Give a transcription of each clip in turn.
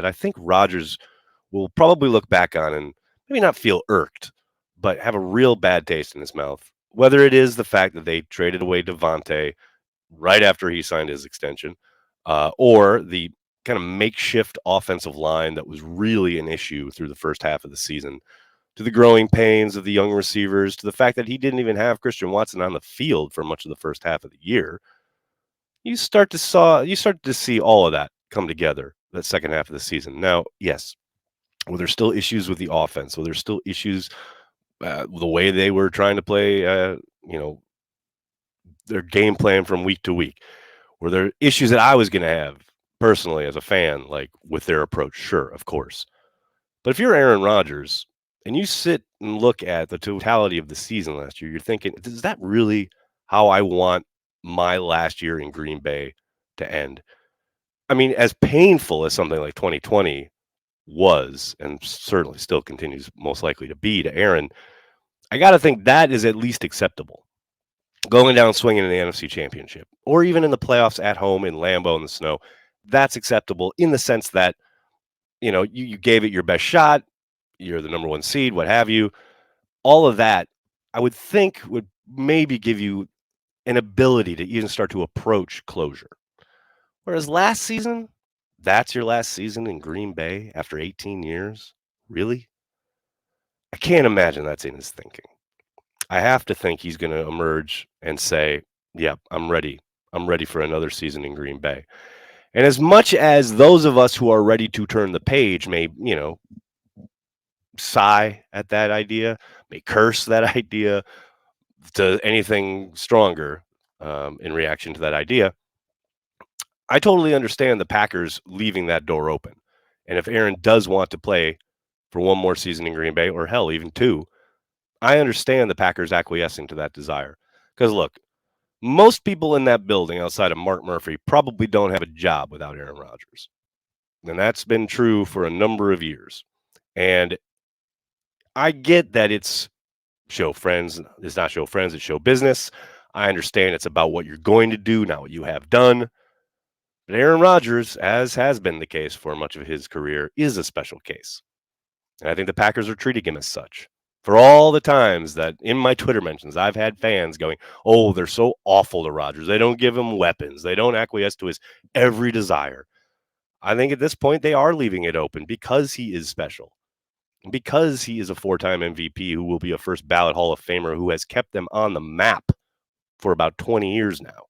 that I think Rodgers will probably look back on and maybe not feel irked, but have a real bad taste in his mouth. Whether it is the fact that they traded away Devontae right after he signed his extension, or the kind of makeshift offensive line that was really an issue through the first half of the season, to the growing pains of the young receivers, to the fact that he didn't even have Christian Watson on the field for much of the first half of the year. You start to see all of that come together that second half of the season. Now, yes, well, there's still issues with the offense. So there's still issues the way they were trying to play. Their game plan from week to week. Were there issues that I was going to have personally as a fan, like with their approach? Sure, of course. But if you're Aaron Rodgers and you sit and look at the totality of the season last year, you're thinking, is that really how I want my last year in Green Bay to end? I mean, as painful as something like 2020 was, and certainly still continues most likely to be to Aaron, I got to think that is at least acceptable. Going down swinging in the NFC Championship, or even in the playoffs at home in Lambeau in the snow, that's acceptable in the sense that, you gave it your best shot. You're the number one seed, what have you. All of that, I would think, would maybe give you an ability to even start to approach closure. Whereas last season, that's your last season in Green Bay after 18 years? Really? I can't imagine that's in his thinking. I have to think he's going to emerge and say, "Yep, I'm ready. I'm ready for another season in Green Bay." And as much as those of us who are ready to turn the page may, sigh at that idea, may curse that idea to anything stronger in reaction to that idea, I totally understand the Packers leaving that door open. And if Aaron does want to play for one more season in Green Bay, or hell, even two, I understand the Packers acquiescing to that desire. Because look, most people in that building outside of Mark Murphy probably don't have a job without Aaron Rodgers. And that's been true for a number of years. And I get that it's show friends. It's not show friends, it's show business. I understand it's about what you're going to do, not what you have done. But Aaron Rodgers, as has been the case for much of his career, is a special case. And I think the Packers are treating him as such. For all the times that in my Twitter mentions, I've had fans going, "Oh, they're so awful to Rodgers. They don't give him weapons. They don't acquiesce to his every desire." I think at this point they are leaving it open because he is special. Because he is a four-time MVP who will be a first ballot Hall of Famer who has kept them on the map for about 20 years now.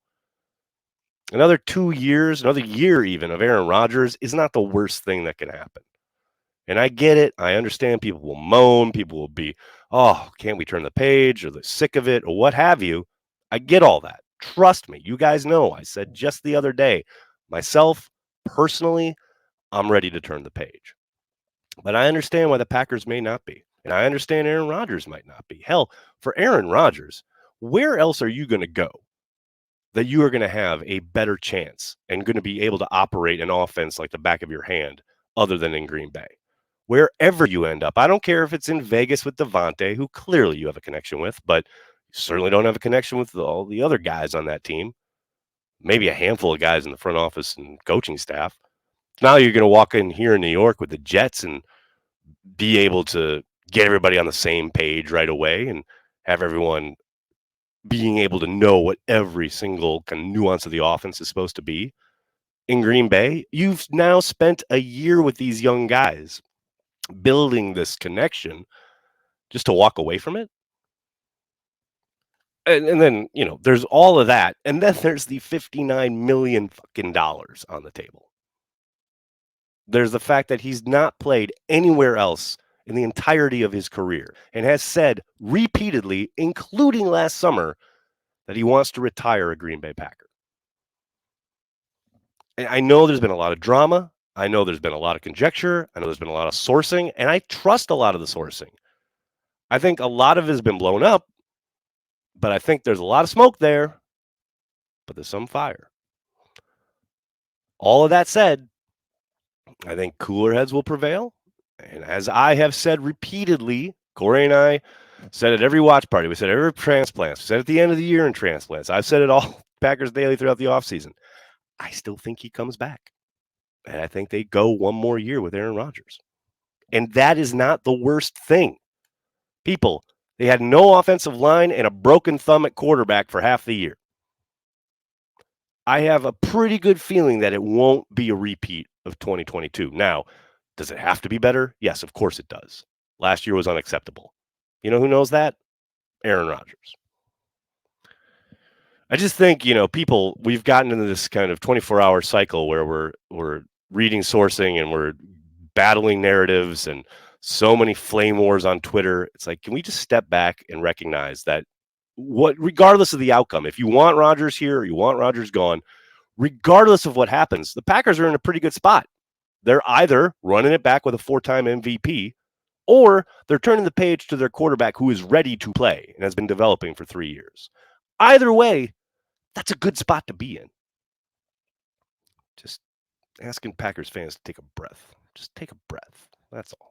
Another 2 years, another year even of Aaron Rodgers is not the worst thing that can happen. And I get it. I understand people will moan. People will be, "Oh, can't we turn the page?" or "they're sick of it," or what have you. I get all that. Trust me. You guys know I said just the other day, myself, personally, I'm ready to turn the page. But I understand why the Packers may not be. And I understand Aaron Rodgers might not be. Hell, for Aaron Rodgers, where else are you going to go that you are going to have a better chance and going to be able to operate an offense like the back of your hand other than in Green Bay? Wherever you end up, I don't care if it's in Vegas with Devontae, who clearly you have a connection with, but you certainly don't have a connection with all the other guys on that team. Maybe a handful of guys in the front office and coaching staff. Now you're going to walk in here in New York with the Jets and be able to get everybody on the same page right away and have everyone being able to know what every single kind of nuance of the offense is supposed to be. In Green Bay, you've now spent a year with these young guys building this connection just to walk away from it. And then, there's all of that. And then there's the $59 million fucking dollars on the table. There's the fact that he's not played anywhere else in the entirety of his career and has said repeatedly, including last summer, that he wants to retire a Green Bay Packer. And I know there's been a lot of drama. I know there's been a lot of conjecture. I know there's been a lot of sourcing, and I trust a lot of the sourcing. I think a lot of it has been blown up, but I think there's a lot of smoke there, but there's some fire. All of that said, I think cooler heads will prevail. And as I have said repeatedly, Corey and I said at every watch party, we said every transplants, we said at the end of the year in transplants, I've said it all Packers Daily throughout the offseason. I still think he comes back. And I think they go one more year with Aaron Rodgers. And that is not the worst thing. People, they had no offensive line and a broken thumb at quarterback for half the year. I have a pretty good feeling that it won't be a repeat of 2022. Now, does it have to be better? Yes, of course it does. Last year was unacceptable. You know who knows that? Aaron Rodgers. I just think, people, we've gotten into this kind of 24-hour cycle where we're reading sourcing and we're battling narratives and so many flame wars on Twitter. It's like, can we just step back and recognize that regardless of the outcome, if you want Rodgers here or you want Rodgers gone, regardless of what happens, the Packers are in a pretty good spot. They're either running it back with a 4-time MVP or they're turning the page to their quarterback who is ready to play and has been developing for 3 years. Either way, that's a good spot to be in. Just asking Packers fans to take a breath. Just take a breath. That's all.